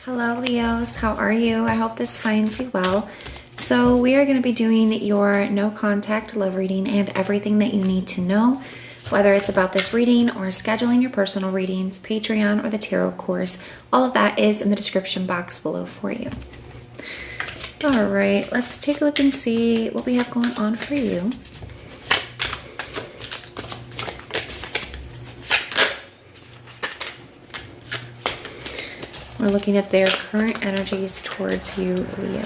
Hello Leos, how are you? I hope this finds you well. So we are going to be doing your no contact love reading and everything that you need to know, whether it's about this reading or scheduling your personal readings, Patreon, or the tarot course. All of that is in the description box below for you. All right, let's take a look and see what we have going on for you. We're looking at their current energies towards you, Leo.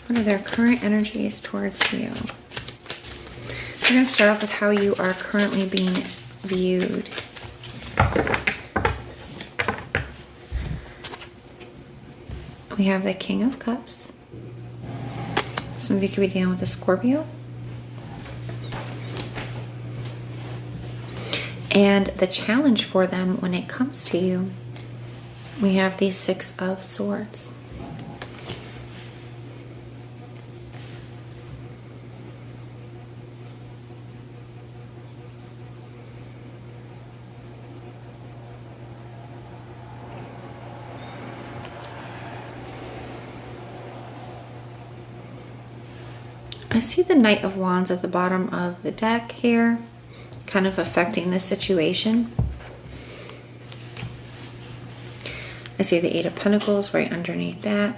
What are their current energies towards you? We're going to start off with how you are currently being viewed. We have the King of Cups. Some of you could be dealing with a Scorpio. And the challenge for them when it comes to you, we have the Six of Swords. I see the Knight of Wands at the bottom of the deck here, kind of affecting the situation. I see the Eight of Pentacles right underneath that.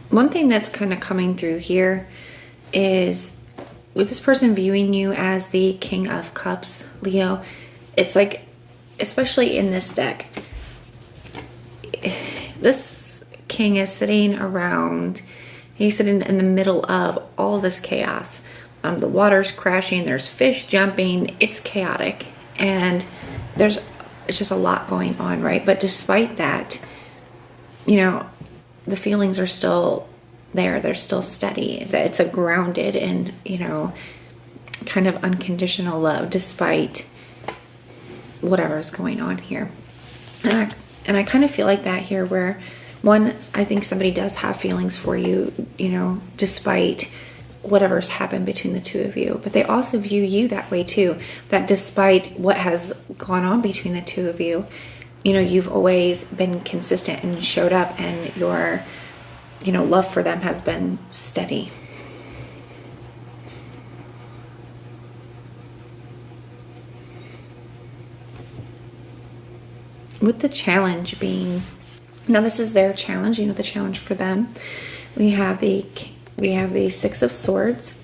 One thing that's kind of coming through here is with this person viewing you as the King of Cups, Leo, it's like, especially in this deck, this king is sitting around. He's sitting in the middle of all this chaos. The water's crashing, there's fish jumping, it's chaotic, and it's just a lot going on, right? But despite that, you know, the feelings are still there, they're still steady. That it's a grounded and, you know, kind of unconditional love despite whatever's going on here. And I kind of feel like that here where one, I think somebody does have feelings for you, you know, despite whatever's happened between the two of you. But they also view you that way too, that despite what has gone on between the two of you, you know, you've always been consistent and showed up, and your, you know, love for them has been steady. With the challenge being, now this is their challenge, you know, the challenge for them. We have the Six of Swords.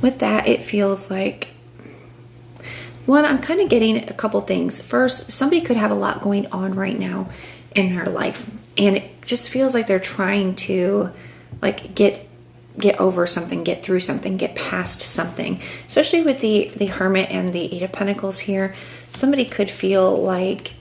With that, it feels like, one, I'm kind of getting a couple things. First, somebody could have a lot going on right now in their life, and it just feels like they're trying to like get over something, get through something, get past something. Especially with the Hermit and the Eight of Pentacles here, somebody could feel like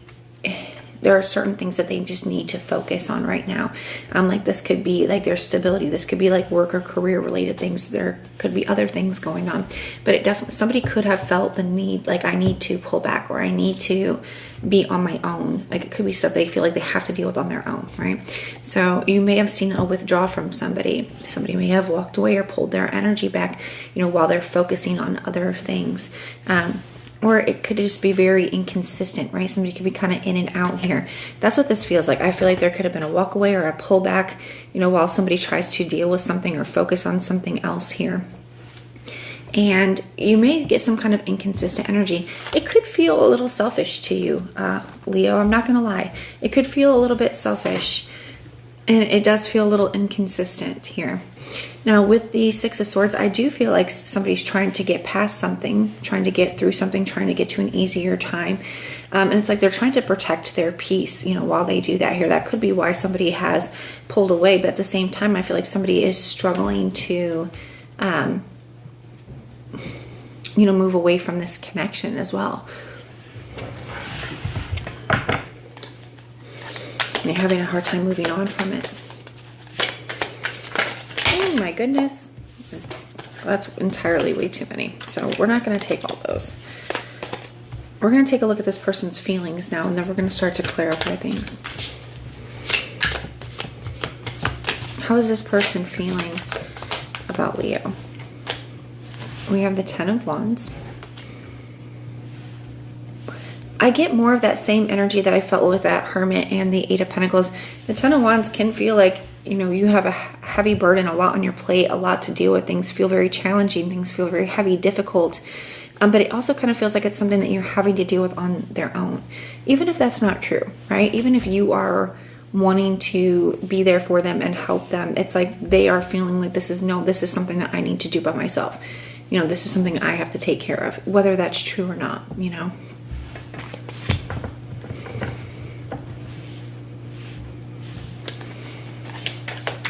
there are certain things that they just need to focus on right now. Like this could be like their stability. This could be like work or career related things. There could be other things going on, but it definitely, somebody could have felt the need, like I need to pull back, or I need to be on my own. Like it could be stuff they feel like they have to deal with on their own, right? So you may have seen a withdrawal from somebody. Somebody may have walked away or pulled their energy back, you know, while they're focusing on other things. Or it could just be very inconsistent, right? Somebody could be kind of in and out here. That's what this feels like. I feel like there could have been a walk away or a pullback, you know, while somebody tries to deal with something or focus on something else here. And you may get some kind of inconsistent energy. It could feel a little selfish to you, Leo. I'm not going to lie. It could feel a little bit selfish. And it does feel a little inconsistent here. Now, with the Six of Swords, I do feel like somebody's trying to get past something, trying to get through something, trying to get to an easier time. And it's like they're trying to protect their peace, you know, while they do that here. That could be why somebody has pulled away. But at the same time, I feel like somebody is struggling to, you know, move away from this connection as well. They're having a hard time moving on from it. Oh my goodness. That's entirely way too many. So we're not going to take all those. We're going to take a look at this person's feelings now, and then we're going to start to clarify things. How is this person feeling about Leo? We have the Ten of Wands. I get more of that same energy that I felt with that Hermit and the Eight of Pentacles. The Ten of Wands can feel like, you know, you have a heavy burden, a lot on your plate, a lot to deal with. Things feel very challenging. Things feel very heavy, difficult. But it also kind of feels like it's something that you're having to deal with on their own. Even if that's not true, right? Even if you are wanting to be there for them and help them, it's like they are feeling like this is something that I need to do by myself. You know, this is something I have to take care of, whether that's true or not, you know.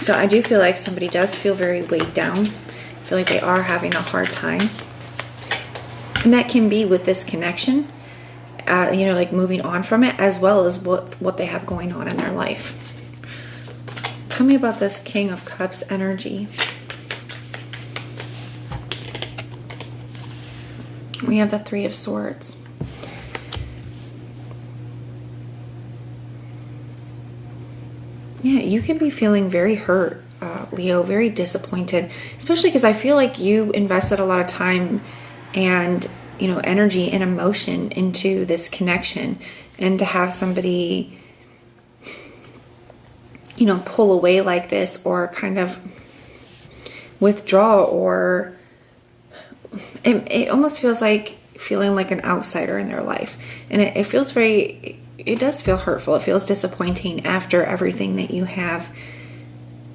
So I do feel like somebody does feel very weighed down. I feel like they are having a hard time. And that can be with this connection, you know, like moving on from it, as well as what they have going on in their life. Tell me about this King of Cups energy. We have the Three of Swords. Yeah, you can be feeling very hurt, Leo, very disappointed, especially because I feel like you invested a lot of time and, you know, energy and emotion into this connection, and to have somebody, you know, pull away like this, or kind of withdraw, or it almost feels like feeling like an outsider in their life. And it feels very, it does feel hurtful. It feels disappointing after everything that you have,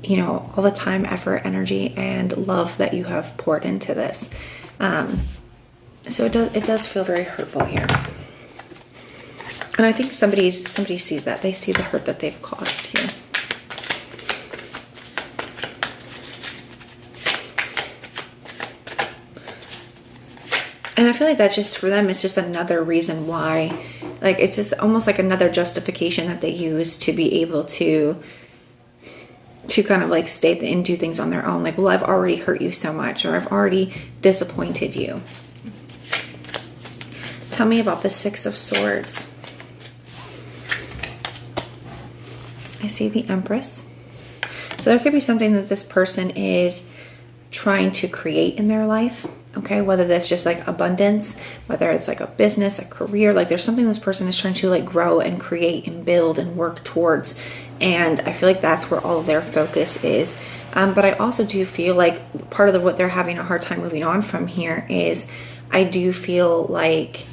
you know, all the time, effort, energy, and love that you have poured into this. So it does feel very hurtful here. And I think somebody sees that. They see the hurt that they've caused here. And I feel like that's just, for them, it's just another reason why, like, it's just almost like another justification that they use to be able to kind of like stay and do things on their own. Like, well, I've already hurt you so much, or I've already disappointed you. Tell me about the Six of Swords. I see the Empress. So there could be something that this person is trying to create in their life. Okay, whether that's just like abundance, whether it's like a business, a career, like there's something this person is trying to like grow and create and build and work towards. And I feel like that's where all of their focus is. But I also do feel like part of what they're having a hard time moving on from here is, I do feel like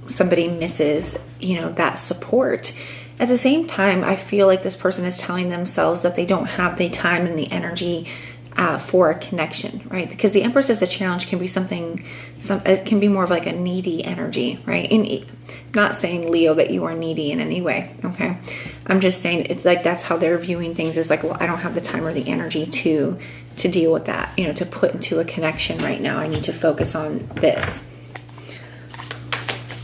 somebody misses, you know, that support. At the same time, I feel like this person is telling themselves that they don't have the time and the energy for a connection, right? Because the Empress as a challenge can be it can be more of like a needy energy, right? And not saying, Leo, that you are needy in any way, okay? I'm just saying it's like that's how they're viewing things, is like, well, I don't have the time or the energy to deal with that, you know, to put into a connection right now. I need to focus on this.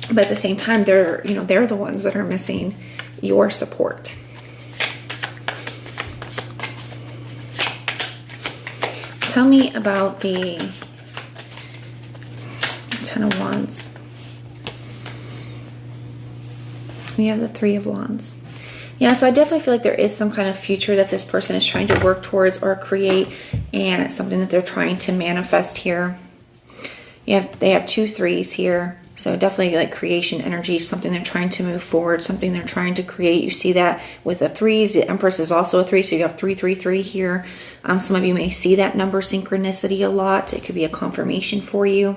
But at the same time, they're the ones that are missing your support. Tell me about the Ten of Wands. We have the Three of Wands. Yeah, so I definitely feel like there is some kind of future that this person is trying to work towards or create, and something that they're trying to manifest here. They have two threes here. So definitely like creation energy, something they're trying to move forward, something they're trying to create. You see that with the threes. The Empress is also a three, so you have 333 here. Some of you may see that number synchronicity a lot. It could be a confirmation for you.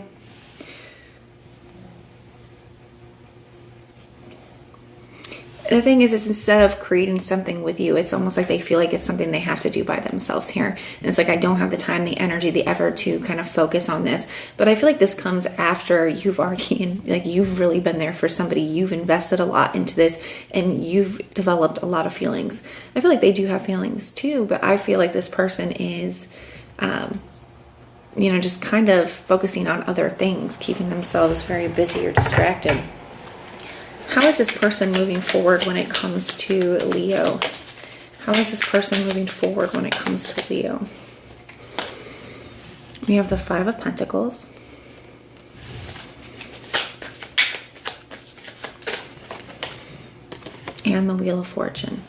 The thing is instead of creating something with you, it's almost like they feel like it's something they have to do by themselves here. And it's like, I don't have the time, the energy, the effort to kind of focus on this. But I feel like this comes after you've already, like, you've really been there for somebody. You've invested a lot into this, and you've developed a lot of feelings. I feel like they do have feelings too, but I feel like this person is, just kind of focusing on other things, keeping themselves very busy or distracted. How is this person moving forward when it comes to Leo? How is this person moving forward when it comes to Leo? We have the Five of Pentacles. And the Wheel of Fortune.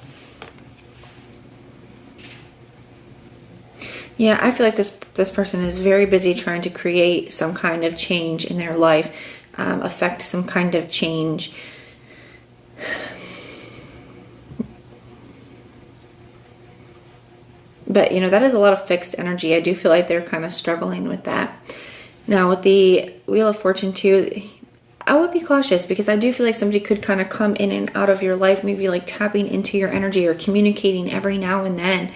Yeah, I feel like this person is very busy trying to create some kind of change in their life, affect some kind of change. But, that is a lot of fixed energy. I do feel like they're kind of struggling with that. Now, with the Wheel of Fortune too, I would be cautious because I do feel like somebody could kind of come in and out of your life, maybe like tapping into your energy or communicating every now and then,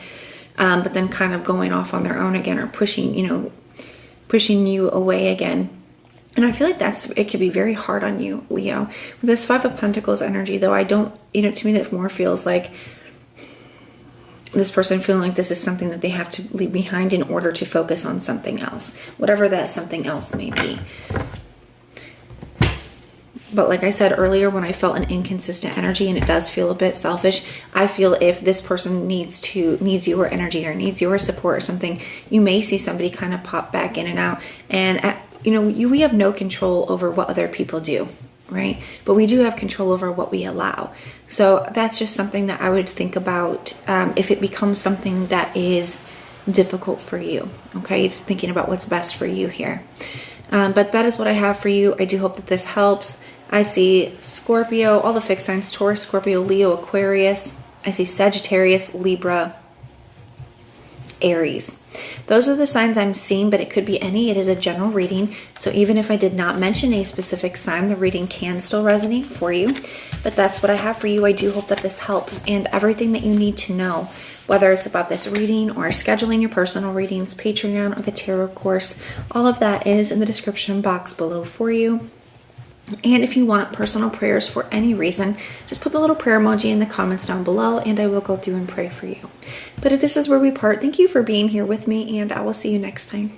but then kind of going off on their own again or pushing you away again. And I feel like it could be very hard on you, Leo. With this Five of Pentacles energy, though, I don't, to me that more feels like this person feeling like this is something that they have to leave behind in order to focus on something else, whatever that something else may be. But like I said earlier, when I felt an inconsistent energy and it does feel a bit selfish, I feel if this person needs your energy or needs your support or something, you may see somebody kind of pop back in and out. And we have no control over what other people do, right? But we do have control over what we allow. So that's just something that I would think about if it becomes something that is difficult for you, okay? Thinking about what's best for you here. But that is what I have for you. I do hope that this helps. I see Scorpio, all the fixed signs, Taurus, Scorpio, Leo, Aquarius. I see Sagittarius, Libra, Aries. Those are the signs I'm seeing, but it could be any. It is a general reading. So even if I did not mention a specific sign, the reading can still resonate for you. But that's what I have for you. I do hope that this helps, and everything that you need to know, whether it's about this reading or scheduling your personal readings, Patreon, or the tarot course, all of that is in the description box below for you. And if you want personal prayers for any reason, just put the little prayer emoji in the comments down below and I will go through and pray for you. But if this is where we part, thank you for being here with me, and I will see you next time.